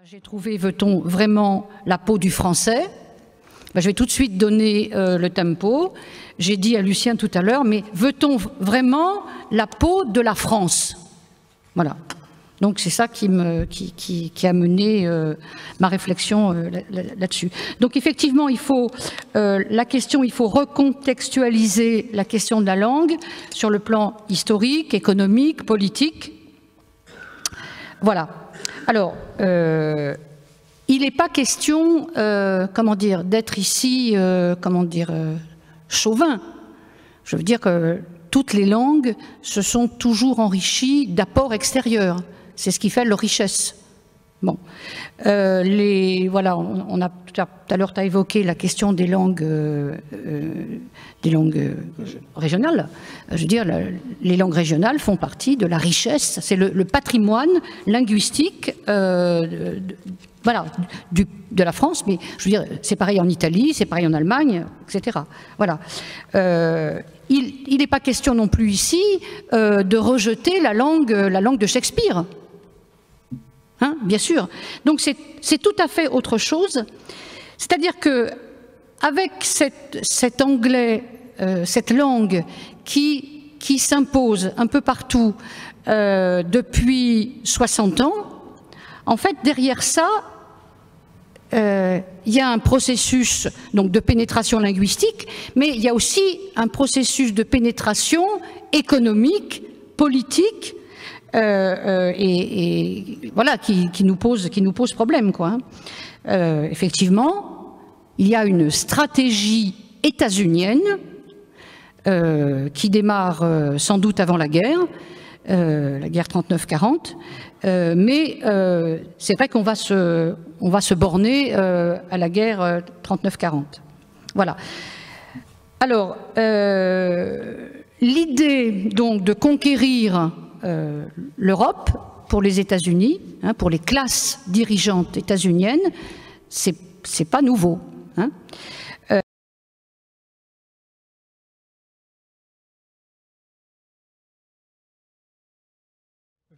J'ai trouvé, veut-on vraiment la peau du français? Ben, je vais tout de suite donner le tempo. J'ai dit à Lucien tout à l'heure, mais veut-on vraiment la peau de la France? Voilà. Donc c'est ça qui a mené ma réflexion là-dessus. Donc effectivement, il faut recontextualiser la question de la langue sur le plan historique, économique, politique. Voilà. Alors, il n'est pas question, comment dire, d'être ici, chauvin. Je veux dire que toutes les langues se sont toujours enrichies d'apports extérieurs. C'est ce qui fait leur richesse. Bon, voilà, on a tout à l'heure, tu as évoqué la question des langues régionales. Je veux dire, les langues régionales font partie de la richesse, c'est le patrimoine linguistique voilà, de la France, mais je veux dire, c'est pareil en Italie, c'est pareil en Allemagne, etc. Voilà. Il n'est pas question non plus ici de rejeter la langue de Shakespeare. Hein, bien sûr. Donc c'est tout à fait autre chose. C'est-à-dire que avec cet anglais, cette langue qui s'impose un peu partout depuis 60 ans, en fait derrière ça, il y a un processus donc de pénétration linguistique, mais il y a aussi un processus de pénétration économique, politique. Et voilà, qui nous pose problème, quoi. Effectivement, il y a une stratégie états-unienne qui démarre sans doute avant la guerre 39-40, mais c'est vrai qu'on va se borner à la guerre 39-40. Voilà. Alors, l'idée donc de conquérir l'Europe pour les États-Unis, hein, pour les classes dirigeantes états-uniennes, c'est pas nouveau. Hein. Je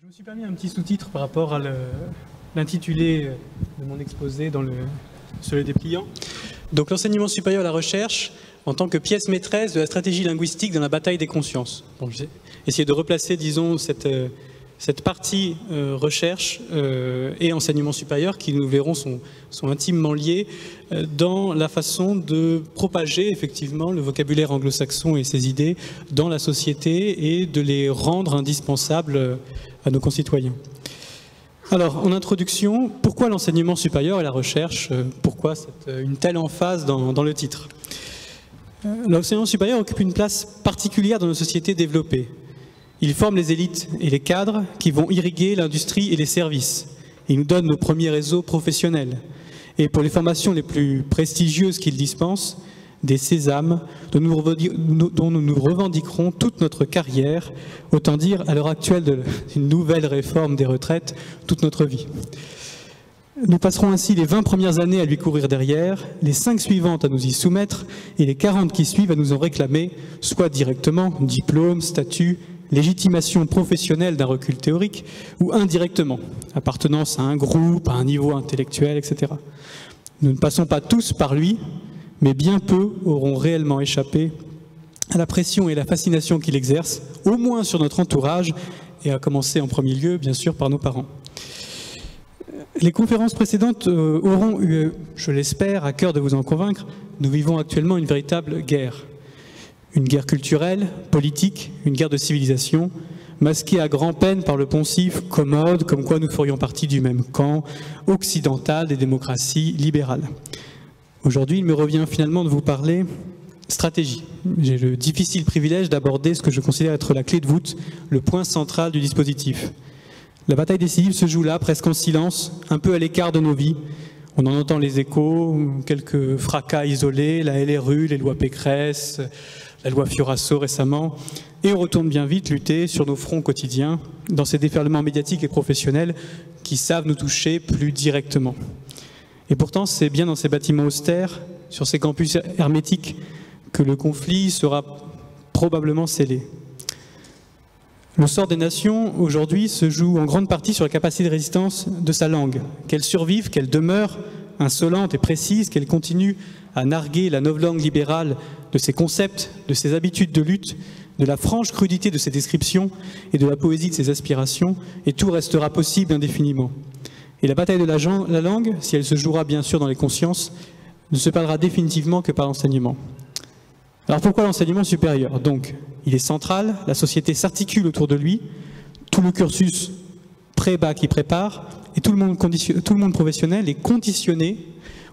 me suis permis un petit sous-titre par rapport à l'intitulé de mon exposé sur le dépliant. Donc l'enseignement supérieur à la recherche en tant que pièce maîtresse de la stratégie linguistique dans la bataille des consciences. Bon, j'ai essayé de replacer, disons, cette partie recherche et enseignement supérieur qui, nous verrons, sont intimement liés dans la façon de propager effectivement le vocabulaire anglo-saxon et ses idées dans la société et de les rendre indispensables à nos concitoyens. Alors, en introduction, pourquoi l'enseignement supérieur et la recherche? Pourquoi une telle emphase dans le titre? L'enseignement supérieur occupe une place particulière dans nos sociétés développées. Il forme les élites et les cadres qui vont irriguer l'industrie et les services. Il nous donne nos premiers réseaux professionnels. Et pour les formations les plus prestigieuses qu'il dispense, des sésames dont nous nous revendiquerons toute notre carrière, autant dire à l'heure actuelle d'une nouvelle réforme des retraites, toute notre vie. Nous passerons ainsi les 20 premières années à lui courir derrière, les 5 suivantes à nous y soumettre et les 40 qui suivent à nous en réclamer, soit directement, diplôme, statut, légitimation professionnelle d'un recul théorique, ou indirectement, appartenance à un groupe, à un niveau intellectuel, etc. Nous ne passons pas tous par lui, mais bien peu auront réellement échappé à la pression et la fascination qu'il exerce, au moins sur notre entourage, et à commencer en premier lieu, bien sûr, par nos parents. Les conférences précédentes auront eu, je l'espère, à cœur de vous en convaincre, nous vivons actuellement une véritable guerre. Une guerre culturelle, politique, une guerre de civilisation, masquée à grand-peine par le poncif commode, comme quoi nous ferions partie du même camp occidental des démocraties libérales. Aujourd'hui, il me revient finalement de vous parler stratégie. J'ai le difficile privilège d'aborder ce que je considère être la clé de voûte, le point central du dispositif. La bataille décisive se joue là, presque en silence, un peu à l'écart de nos vies. On en entend les échos, quelques fracas isolés, la LRU, les lois Pécresse, la loi Fioraso récemment, et on retourne bien vite lutter sur nos fronts quotidiens, dans ces déferlements médiatiques et professionnels qui savent nous toucher plus directement. Et pourtant, c'est bien dans ces bâtiments austères, sur ces campus hermétiques, que le conflit sera probablement scellé. Le sort des nations, aujourd'hui, se joue en grande partie sur la capacité de résistance de sa langue. Qu'elle survive, qu'elle demeure insolente et précise, qu'elle continue à narguer la novlangue libérale de ses concepts, de ses habitudes de lutte, de la franche crudité de ses descriptions et de la poésie de ses aspirations, et tout restera possible indéfiniment. Et la bataille de la langue, si elle se jouera bien sûr dans les consciences, ne se perdra définitivement que par l'enseignement. Alors pourquoi l'enseignement supérieur? Donc, il est central, la société s'articule autour de lui, tout le cursus pré-bac y prépare, et tout le monde professionnel est conditionné,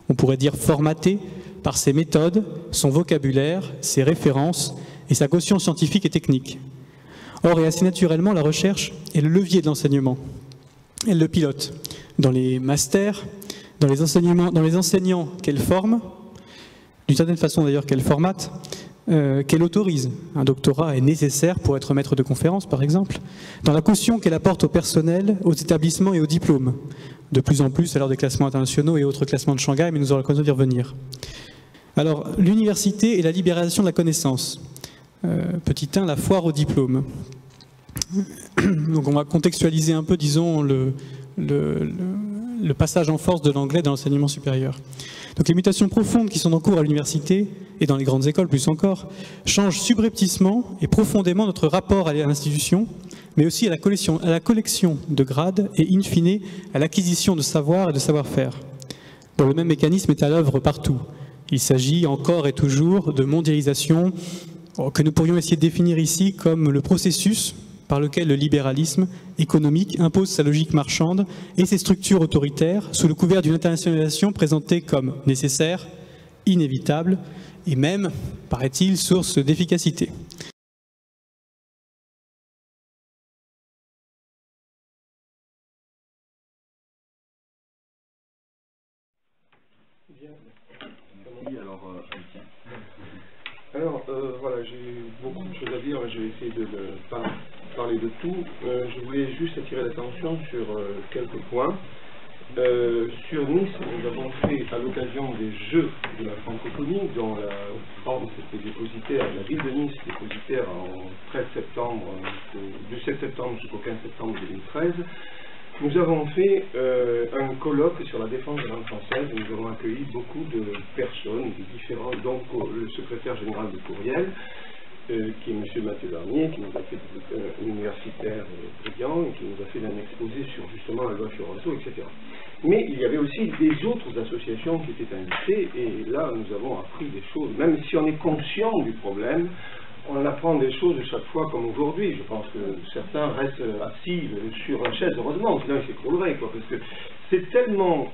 on pourrait dire formaté, par ses méthodes, son vocabulaire, ses références et sa caution scientifique et technique. Or, et assez naturellement, la recherche est le levier de l'enseignement. Elle le pilote dans les masters, dans les enseignants qu'elle forme, d'une certaine façon d'ailleurs qu'elle formate, qu'elle autorise. Un doctorat est nécessaire pour être maître de conférence, par exemple, dans la caution qu'elle apporte au personnel, aux établissements et aux diplômes. De plus en plus à l'heure des classements internationaux et autres classements de Shanghai, mais nous aurons l'occasion d'y revenir. Alors, l'université et la libération de la connaissance. Petit 1, la foire au diplôme. Donc on va contextualiser un peu, disons, le passage en force de l'anglais dans l'enseignement supérieur. Donc les mutations profondes qui sont en cours à l'université, et dans les grandes écoles plus encore, changent subrepticement et profondément notre rapport à l'institution, mais aussi à la collection de grades et, in fine, à l'acquisition de savoir et de savoir-faire. Bon, le même mécanisme est à l'œuvre partout. Il s'agit encore et toujours de mondialisation que nous pourrions essayer de définir ici comme le processus par lequel le libéralisme économique impose sa logique marchande et ses structures autoritaires sous le couvert d'une internationalisation présentée comme nécessaire, inévitable et même, paraît-il, source d'efficacité. Voilà, j'ai beaucoup de choses à dire, je vais essayer de ne pas parler de tout. Je voulais juste attirer l'attention sur quelques points. Sur Nice, nous avons fait, à l'occasion des Jeux de la francophonie, dont la France était dépositaire, la ville de Nice dépositaire en 13 septembre, du 7 septembre jusqu'au 15 septembre 2013, nous avons fait un colloque sur la défense de la langue française. Nous avons accueilli beaucoup de personnes, de différents, donc le secrétaire général du Courriel, qui est M. Mathieu Darnier, qui nous a fait un universitaire brillant, et qui nous a fait un exposé sur justement la loi Fiorenzo, etc. Mais il y avait aussi des autres associations qui étaient invitées, et là nous avons appris des choses, même si on est conscient du problème, on apprend des choses chaque fois comme aujourd'hui. Je pense que certains restent assis sur une chaise, heureusement, sinon ils s'écrouleraient, quoi, parce que c'est tellement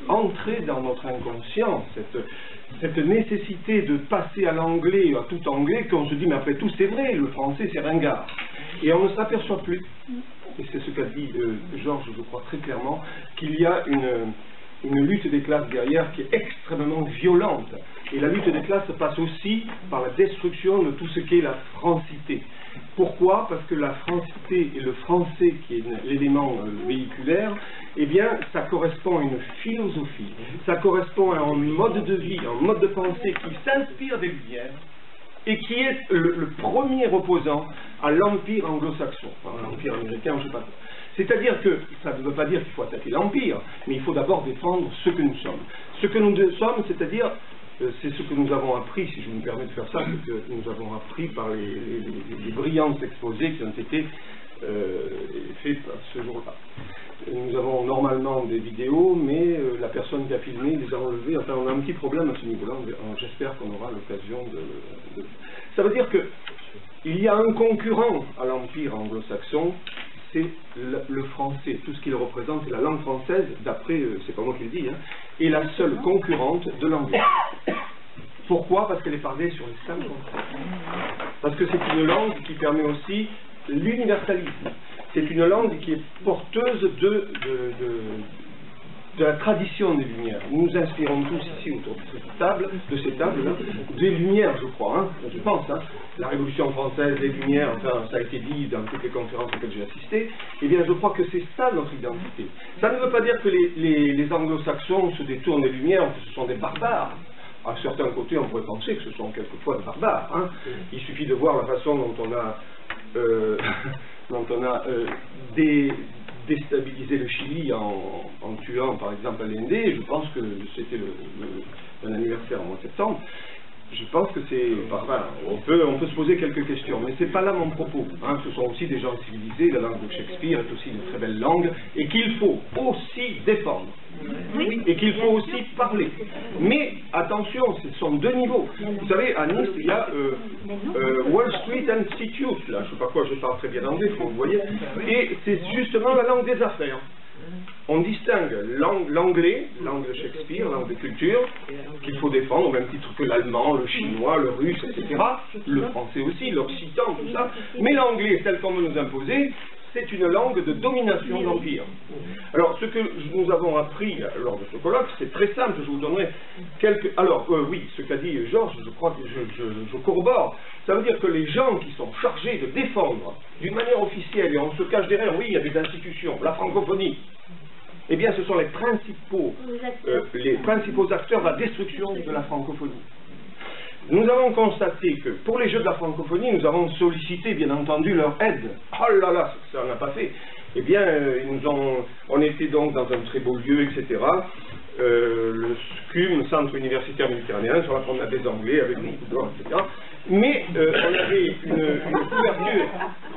entré dans notre inconscient, cette nécessité de passer à l'anglais, à tout anglais, qu'on se dit, mais après tout, c'est vrai, le français, c'est ringard. Et on ne s'aperçoit plus, et c'est ce qu'a dit Georges, je crois très clairement, qu'il y a une lutte des classes derrière qui est extrêmement violente. Et la lutte des classes passe aussi par la destruction de tout ce qu'est la francité. Pourquoi? Parce que la francité et le français, qui est l'élément véhiculaire, eh bien, ça correspond à une philosophie, ça correspond à un mode de vie, un mode de pensée qui s'inspire des Lumières et qui est le premier opposant à l'empire anglo-saxon, enfin, l'empire américain, je ne sais pas quoi. C'est-à-dire que, ça ne veut pas dire qu'il faut attaquer l'empire, mais il faut d'abord défendre ce que nous sommes. Ce que nous sommes, c'est-à-dire, c'est ce que nous avons appris, si je me permets de faire ça, c'est que nous avons appris par les brillants exposés qui ont été faits ce jour-là. Nous avons normalement des vidéos, mais la personne qui a filmé les a enlevées. Enfin, on a un petit problème à ce niveau-là. J'espère qu'on aura l'occasion de... Ça veut dire qu'il y a un concurrent à l'empire anglo-saxon, c'est le français. Tout ce qu'il représente, c'est la langue française, d'après, c'est pas moi qui le dis, hein, est la seule concurrente de l'anglais. Pourquoi? Parce qu'elle est parlée sur les 5 continents. Parce que c'est une langue qui permet aussi l'universalisme. C'est une langue qui est porteuse de la tradition des Lumières. Nous nous inspirons tous ici autour de ces tables-là, des Lumières, je crois, hein, je pense. Hein. La Révolution française, les Lumières, enfin, ça a été dit dans toutes les conférences auxquelles j'ai assisté. Eh bien, je crois que c'est ça notre identité. Ça ne veut pas dire que les anglo-saxons se détournent des Lumières, que ce sont des barbares. À certains côtés, on pourrait penser que ce sont quelquefois des barbares. Hein. Il suffit de voir la façon dont on a dont on a déstabilisé le Chili en tuant par exemple Allende. Je pense que c'était un anniversaire en mois de septembre. Je pense que c'est... Enfin, on peut se poser quelques questions, mais c'est pas là mon propos. Hein. Ce sont aussi des gens civilisés, la langue de Shakespeare est aussi une très belle langue, et qu'il faut aussi défendre. Oui. Et qu'il faut aussi parler. Mais attention, ce sont deux niveaux. Vous savez, à Nice, il y a Wall Street Institute, là, je ne sais pas quoi, je parle très bien anglais, comme vous voyez, et c'est justement la langue des affaires. On distingue l'anglais, langue de Shakespeare, langue de culture, qu'il faut défendre au même titre que l'allemand, le chinois, le russe, etc. Le français aussi, l'occitan, tout ça. Mais l'anglais, tel qu'on veut nous imposer, c'est une langue de domination de l'Empire. Alors, ce que nous avons appris lors de ce colloque, c'est très simple, je vous donnerai quelques... Alors, oui, ce qu'a dit Georges, je crois que je corrobore. Ça veut dire que les gens qui sont chargés de défendre d'une manière officielle, et on se cache derrière, oui, il y a des institutions, la francophonie, eh bien, ce sont les principaux acteurs de la destruction de la francophonie. Nous avons constaté que pour les Jeux de la francophonie, nous avons sollicité, bien entendu, leur aide. Oh là là, ça n'a pas fait. Eh bien, on était donc dans un très beau lieu, etc. Le SCUM, Centre universitaire méditerranéen, sur la promenade des Anglais, avec beaucoup d'or, etc. Mais on avait une couverture.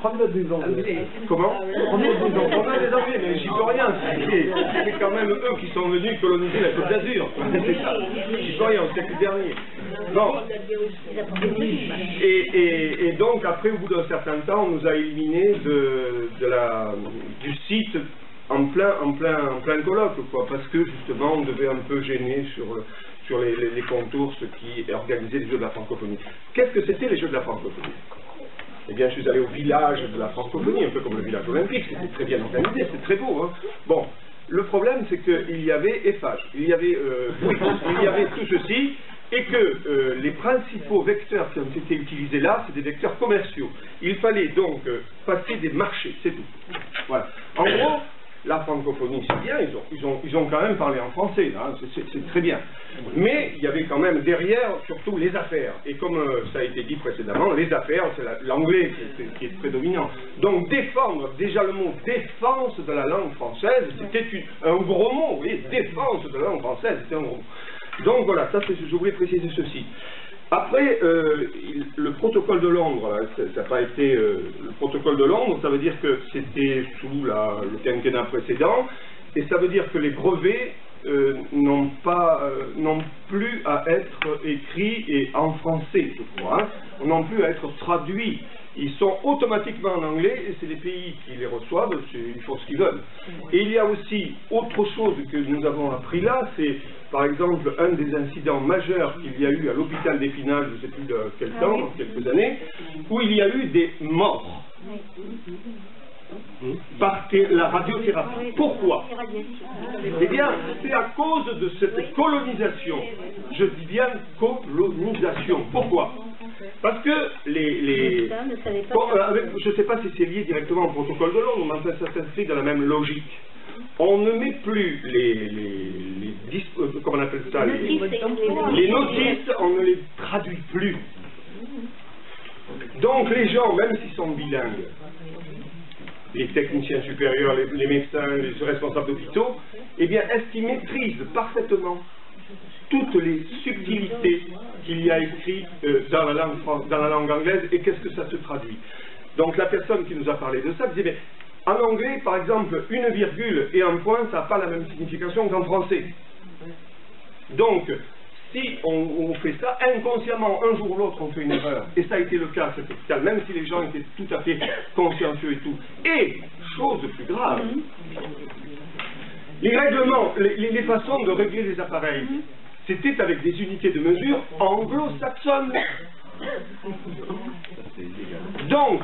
Promenade des Anglais. Comment Promenade des Anglais, mais j'y peux rien. C'est quand même eux qui sont venus coloniser la Côte d'Azur. C'est ça. J'y peux rien, au siècle dernier. Bon. Et donc, après, au bout d'un certain temps, on nous a éliminés du site en plein colloque, quoi, parce que justement, on devait un peu gêner sur les contours, ce qui organisaient les Jeux de la francophonie. Qu'est-ce que c'était les Jeux de la francophonie? Eh bien, je suis allé au village de la francophonie, un peu comme le village olympique, c'était très bien organisé, c'était très beau. Hein. Bon, le problème, c'est qu'il y avait EFAGE, il y avait tout ceci, et que les principaux vecteurs qui ont été utilisés là, c'est des vecteurs commerciaux. Il fallait donc passer des marchés, c'est tout. Voilà. En gros, la francophonie, c'est bien, ils ont quand même parlé en français, hein, c'est très bien. Mais il y avait quand même derrière, surtout, les affaires. Et comme ça a été dit précédemment, les affaires, c'est l'anglais qui est prédominant. Donc défendre, déjà le mot défense de la langue française, c'était un gros mot, oui, défense de la langue française, c'était un gros mot. Donc voilà, ça, je voulais préciser ceci. Après, le protocole de Londres, ça n'a pas été... le protocole de Londres, ça veut dire que c'était sous le quinquennat précédent, et ça veut dire que les brevets n'ont plus à être écrits et en français, je crois, hein, n'ont plus à être traduits. Ils sont automatiquement en anglais, et c'est les pays qui les reçoivent, ils font ce qu'ils veulent. Et il y a aussi autre chose que nous avons appris là, c'est par exemple un des incidents majeurs qu'il y a eu à l'hôpital d'Épinal, je ne sais plus de quel temps, quelques années, où il y a eu des morts par la radiothérapie. Pourquoi? Eh bien, c'est à cause de cette colonisation. Je dis bien colonisation. Pourquoi? Parce que je ne sais pas si c'est lié directement au protocole de Londres, mais enfin, ça s'inscrit dans la même logique. On ne met plus comment on appelle ça, les notices, on ne les traduit plus. Donc les gens, même s'ils sont bilingues, les techniciens supérieurs, les médecins, les responsables d'hôpitaux, eh bien, est-ce qu'ils maîtrisent parfaitement toutes les subtilités qu'il y a écrites dans la langue anglaise, et qu'est-ce que ça se traduit? Donc la personne qui nous a parlé de ça disait, mais en anglais, par exemple, une virgule et un point, ça n'a pas la même signification qu'en français. Donc, si on fait ça, inconsciemment, un jour ou l'autre, on fait une erreur. Et ça a été le cas à cet hôpital, même si les gens étaient tout à fait consciencieux et tout. Et, chose plus grave, les règlements, les façons de régler les appareils, c'était avec des unités de mesure anglo-saxonnes. Donc,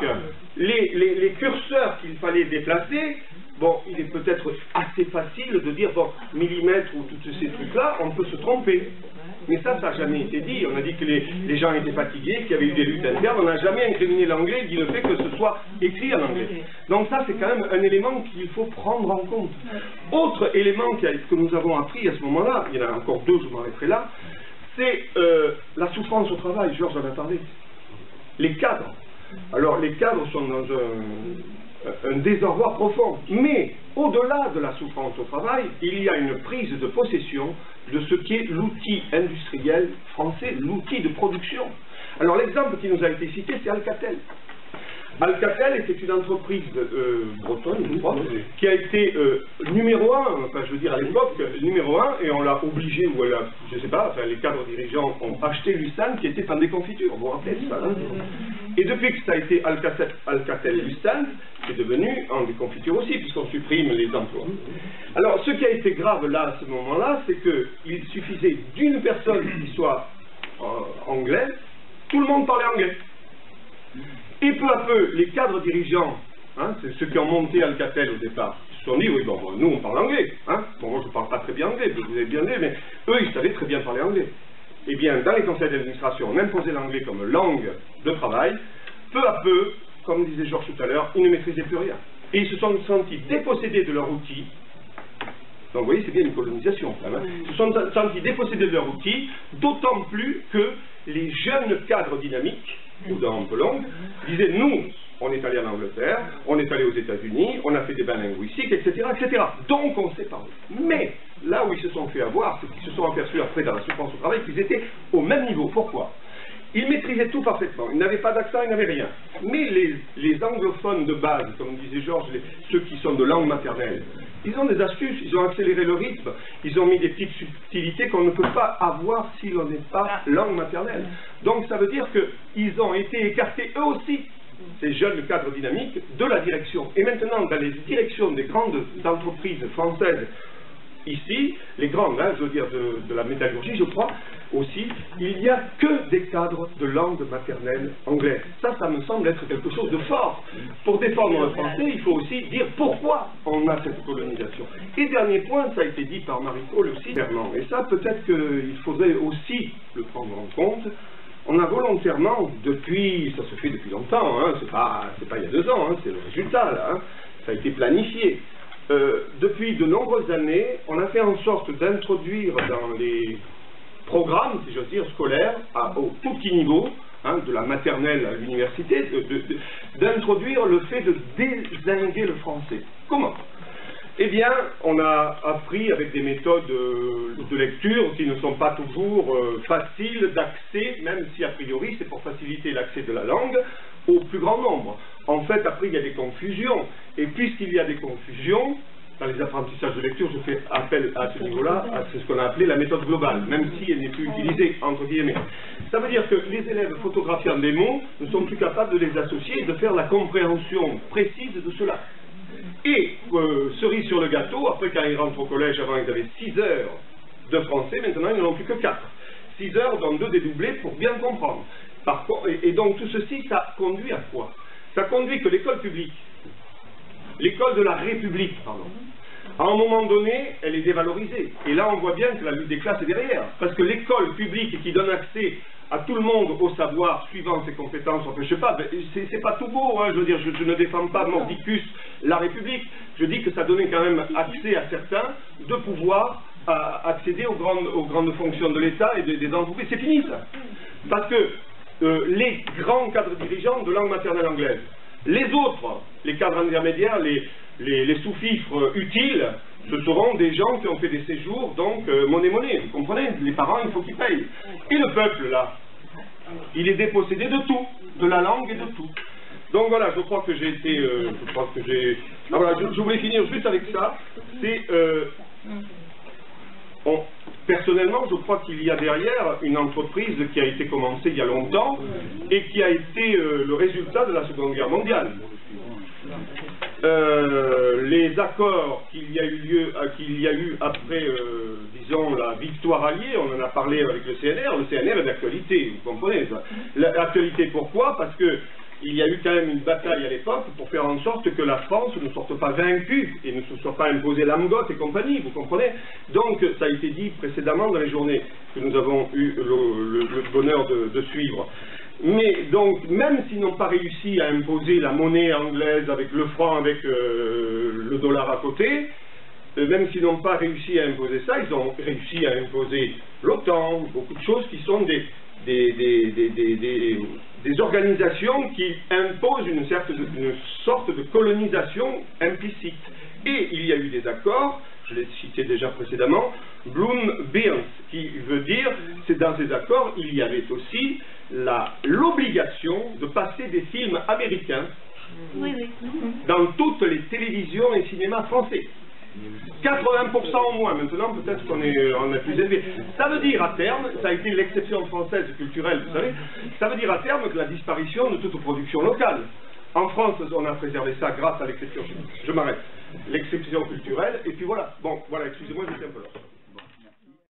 les curseurs qu'il fallait déplacer, bon, il est peut-être assez facile de dire, bon, millimètres ou tous ces trucs-là, on peut se tromper. Mais ça n'a jamais été dit. On a dit que les gens étaient fatigués, qu'il y avait eu des luttes internes. On n'a jamais incriminé l'anglais dit le fait que ce soit écrit en anglais. Donc ça, c'est quand même un élément qu'il faut prendre en compte. Autre élément que nous avons appris à ce moment-là, il y en a encore deux, je m'arrêterai là, c'est la souffrance au travail. Georges en a parlé. Les cadres. Alors les cadres sont dans un désarroi profond. Mais au-delà de la souffrance au travail, il y a une prise de possession de ce qui est l'outil industriel français, l'outil de production. Alors l'exemple qui nous a été cité, c'est Alcatel. Alcatel était une entreprise bretonne, je crois, qui a été numéro 1, enfin je veux dire à l'époque, numéro 1, et on l'a obligé, ou elle a, je ne sais pas, enfin les cadres dirigeants ont acheté Lucent qui était pain des confitures, vous vous rappelez ça, hein? Et depuis que ça a été Alcatel-Lucent, c'est devenu en des confitures aussi, puisqu'on supprime les emplois. Alors ce qui a été grave là, à ce moment-là, c'est qu'il suffisait d'une personne qui soit anglaise, tout le monde parlait anglais. Et peu à peu, les cadres dirigeants, hein, c'est ceux qui ont monté Alcatel au départ, se sont dit, oui, bon, nous on parle anglais. Hein. Bon, moi je ne parle pas très bien anglais, vous avez bien dit, mais eux ils savaient très bien parler anglais. Eh bien, dans les conseils d'administration, on imposait l'anglais comme langue de travail. Peu à peu, comme disait Georges tout à l'heure, ils ne maîtrisaient plus rien. Et ils se sont sentis dépossédés de leur outil. Donc vous voyez, c'est bien une colonisation. Quand même, hein. Ils se sont sentis dépossédés de leur outil, d'autant plus que les jeunes cadres dynamiques, ou dans un peu longue, disaient, nous, on est allé en Angleterre, on est allé aux États-Unis, on a fait des bains linguistiques, etc., etc. Donc on sait parler. Mais là où ils se sont fait avoir, c'est qu'ils se sont aperçus après dans la souffrance au travail qu'ils étaient au même niveau. Pourquoi? Ils maîtrisaient tout parfaitement, ils n'avaient pas d'accent, ils n'avaient rien. Mais les anglophones de base, comme disait Georges, ceux qui sont de langue maternelle, ils ont des astuces, ils ont accéléré le rythme, ils ont mis des petites subtilités qu'on ne peut pas avoir si l'on n'est pas langue maternelle. Donc ça veut dire qu'ils ont été écartés eux aussi, ces jeunes cadres dynamiques, de la direction. Et maintenant, dans les directions des grandes entreprises françaises, ici, les grandes, hein, je veux dire de la métallurgie, je crois, aussi, il n'y a que des cadres de langue maternelle anglaise. Ça me semble être quelque chose de fort. Pour défendre le français, il faut aussi dire pourquoi on a cette colonisation. Et dernier point, ça a été dit par Marie-Paul aussi, clairement, et ça peut-être qu'il faudrait aussi le prendre en compte. On a volontairement, ça se fait depuis longtemps, hein, c'est pas il y a 2 ans, hein, c'est le résultat là, hein, ça a été planifié. Depuis de nombreuses années, on a fait en sorte d'introduire dans les programme, si j'ose dire, scolaire, au tout petit niveau, hein, de la maternelle à l'université, d'introduire le fait de dézinguer le français. Comment? Eh bien, on a appris avec des méthodes de lecture qui ne sont pas toujours faciles d'accès, même si a priori c'est pour faciliter l'accès de la langue au plus grand nombre. En fait, après il y a des confusions, et puisqu'il y a des confusions, dans les apprentissages de lecture, je fais appel à ce niveau-là, à ce qu'on a appelé la méthode globale, même si elle n'est plus utilisée, entre guillemets. Ça veut dire que les élèves photographiant des mots ne sont plus capables de les associer et de faire la compréhension précise de cela. Et, cerise sur le gâteau, après quand ils rentrent au collège, avant ils avaient 6 heures de français, maintenant ils n'en ont plus que 4. 6 heures dont 2 dédoublés pour bien comprendre. Et donc tout ceci, ça conduit à quoi? Ça conduit que l'école publique, l'école de la République, pardon, à un moment donné, elle est dévalorisée. Et là, on voit bien que la lutte des classes est derrière. Parce que l'école publique qui donne accès à tout le monde au savoir, suivant ses compétences, enfin, je sais pas, c'est pas tout beau, hein, je veux dire, je ne défends pas mordicus la République. Je dis que ça donnait quand même accès à certains de pouvoir accéder aux grandes fonctions de l'État et des entreprises. C'est fini, ça. Parce que les grands cadres dirigeants de langue maternelle anglaise, les autres, les cadres intermédiaires, les sous-fifres utiles, ce seront des gens qui ont fait des séjours, donc monnaie, vous comprenez? Les parents, il faut qu'ils payent. Et le peuple, là, il est dépossédé de tout, de la langue et de tout. Donc voilà, je crois que j'ai été... Ah, voilà, je voulais finir juste avec ça. C'est... personnellement, je crois qu'il y a derrière une entreprise qui a été commencée il y a longtemps et qui a été le résultat de la Seconde Guerre mondiale. Les accords qu'il y a eu après, disons, la victoire alliée, on en a parlé avec le CNR est d'actualité, vous comprenez ça. L'actualité, pourquoi? Parce que il y a eu quand même une bataille à l'époque pour faire en sorte que la France ne sorte pas vaincue et ne se soit pas imposée l'Amgote et compagnie, vous comprenez? Donc, ça a été dit précédemment dans les journées que nous avons eu le bonheur de suivre. Mais donc, même s'ils n'ont pas réussi à imposer la monnaie anglaise avec le franc, avec le dollar à côté, même s'ils n'ont pas réussi à imposer ça, ils ont réussi à imposer l'OTAN, beaucoup de choses qui sont des des organisations qui imposent une sorte de colonisation implicite. Et il y a eu des accords, je l'ai cité déjà précédemment, Bloom-Burns, qui veut dire, c'est dans ces accords, il y avait aussi l'obligation de passer des films américains dans toutes les télévisions et cinémas français. 80% au moins, maintenant peut-être qu'on est plus élevé. Ça veut dire à terme, ça a été l'exception française culturelle, vous savez, ça veut dire à terme que la disparition de toute production locale. En France, on a préservé ça grâce à l'exception, je m'arrête, l'exception culturelle, et puis voilà. Bon, voilà, excusez-moi, j'étais un peu là.